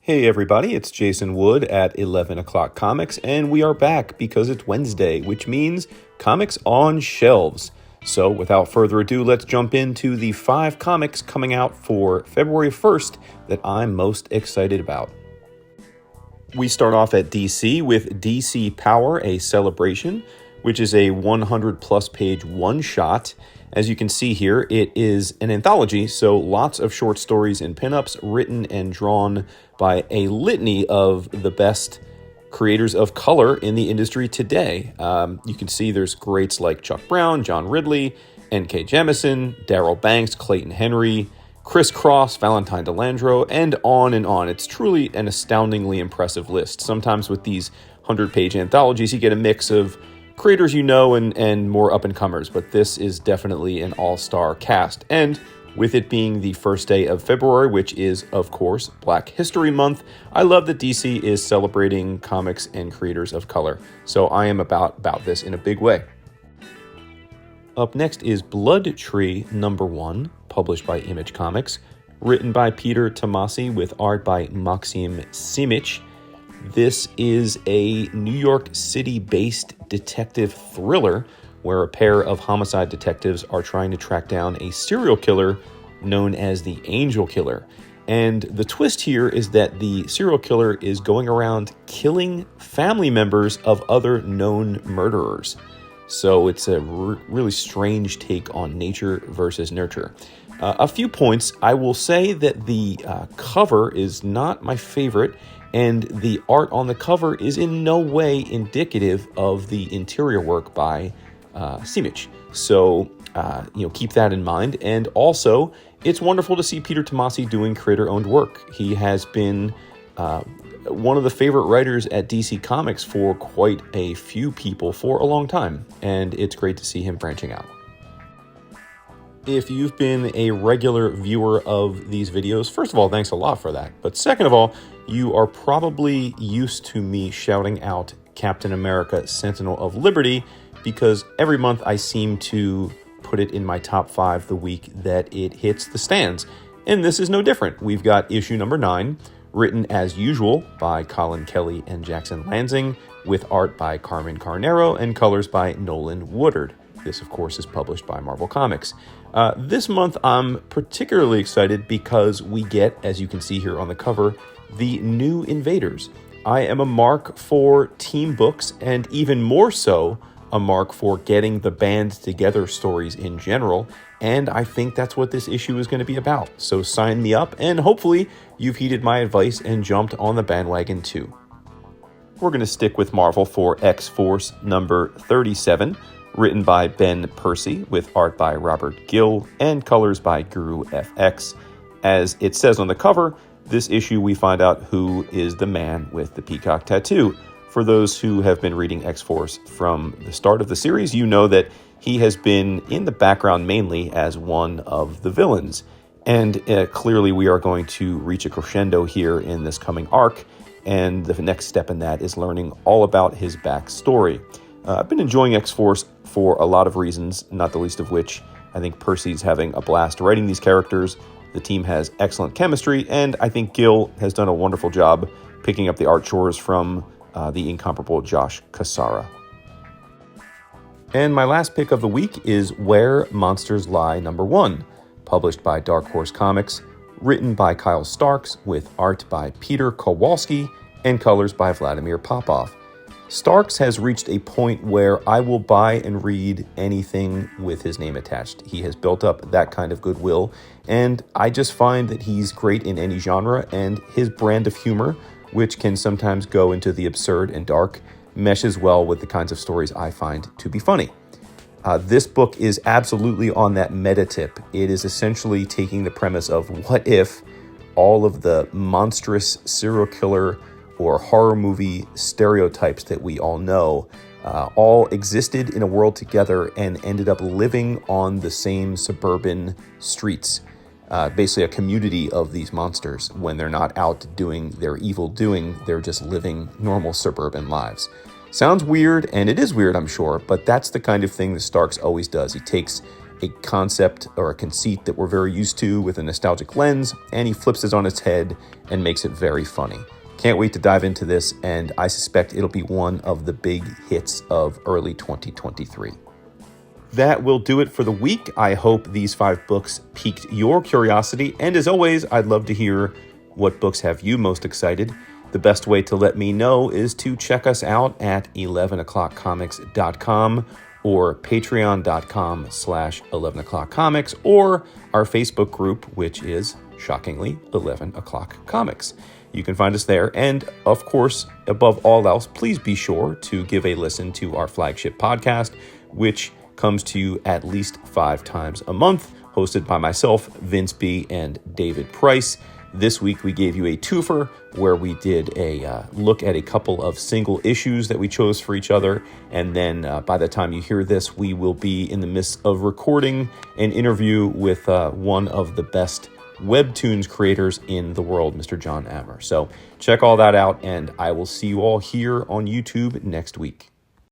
Hey everybody, it's Jason Wood at 11 O'Clock Comics, and we are back because it's Wednesday, which means comics on shelves. So without further ado, let's jump into the 5 comics coming out for February 1st that I'm most excited about. We start off at DC with DC Power, a Celebration, which is a 100-plus page one-shot. As you can see here, it is an anthology, so lots of short stories and pinups written and drawn by a litany of the best creators of color in the industry today. You can see there's greats like Chuck Brown, John Ridley, N.K. Jemisin, Darryl Banks, Clayton Henry, Chris Cross, Valentine DeLandro, and on and on. It's truly an astoundingly impressive list. Sometimes with these 100-page anthologies, you get a mix of creators you know and more up-and-comers, but this is definitely an all-star cast. And with it being the first day of February, which is, of course, Black History Month, I love that DC is celebrating comics and creators of color. So I am about this in a big way. Up next is Blood Tree #1, published by Image Comics, written by Peter Tomasi with art by Maxim Simic. This is a New York City-based detective thriller where a pair of homicide detectives are trying to track down a serial killer known as the Angel Killer. And the twist here is that the serial killer is going around killing family members of other known murderers. So it's a really strange take on nature versus nurture. A few points. I will say that the cover is not my favorite, and the art on the cover is in no way indicative of the interior work by Simic. So, keep that in mind. And also, it's wonderful to see Peter Tomasi doing creator-owned work. He has been one of the favorite writers at DC Comics for quite a few people for a long time, and it's great to see him branching out. If you've been a regular viewer of these videos, first of all, thanks a lot for that. But second of all, you are probably used to me shouting out Captain America: Sentinel of Liberty, because every month I seem to put it in my top 5 the week that it hits the stands. And this is no different. We've got issue number 9, written as usual by Colin Kelly and Jackson Lansing, with art by Carmen Carnero and colors by Nolan Woodard. This, of course, is published by Marvel Comics. This month, I'm particularly excited because we get, as you can see here on the cover, the New Invaders. I am a mark for team books, and even more so, a mark for getting the band together stories in general, and I think that's what this issue is going to be about. So sign me up, and hopefully you've heeded my advice and jumped on the bandwagon too. We're going to stick with Marvel for X-Force number 37, written by Ben Percy, with art by Robert Gill and colors by Guru FX. As it says on the cover, this issue we find out who is the man with the peacock tattoo. For those who have been reading X-Force from the start of the series, you know that he has been in the background mainly as one of the villains. And clearly we are going to reach a crescendo here in this coming arc, and the next step in that is learning all about his backstory. I've been enjoying X-Force for a lot of reasons, not the least of which I think Percy's having a blast writing these characters. The team has excellent chemistry, and I think Gill has done a wonderful job picking up the art chores from the incomparable Josh Cassara. And my last pick of the week is Where Monsters Lie #1, published by Dark Horse Comics, written by Kyle Starks, with art by Peter Kowalski and colors by Vladimir Popov. Starks has reached a point where I will buy and read anything with his name attached. He has built up that kind of goodwill, and I just find that he's great in any genre, and his brand of humor, which can sometimes go into the absurd and dark, meshes well with the kinds of stories I find to be funny. This book is absolutely on that meta tip. It is essentially taking the premise of what if all of the monstrous serial killer or horror movie stereotypes that we all know all existed in a world together and ended up living on the same suburban streets. Basically a community of these monsters. When they're not out doing their evil doing, they're just living normal suburban lives. Sounds weird, and it is weird, I'm sure, but that's the kind of thing that Starks always does. He takes a concept or a conceit that we're very used to with a nostalgic lens, and he flips it on its head and makes it very funny. Can't wait to dive into this, and I suspect it'll be one of the big hits of early 2023. That will do it for the week. I hope these 5 books piqued your curiosity, and as always, I'd love to hear what books have you most excited. The best way to let me know is to check us out at 11o'clockcomics.com or patreon.com/11o'clockcomics or our Facebook group, which is, shockingly, 11 O'Clock Comics. You can find us there. And of course, above all else, please be sure to give a listen to our flagship podcast, which comes to you at least 5 times a month, hosted by myself, Vince B., and David Price. This week, we gave you a twofer where we did a look at a couple of single issues that we chose for each other. And then by the time you hear this, we will be in the midst of recording an interview with one of the best webtoons creators in the world, Mr. John Ammer. So check all that out, and I will see you all here on YouTube next week.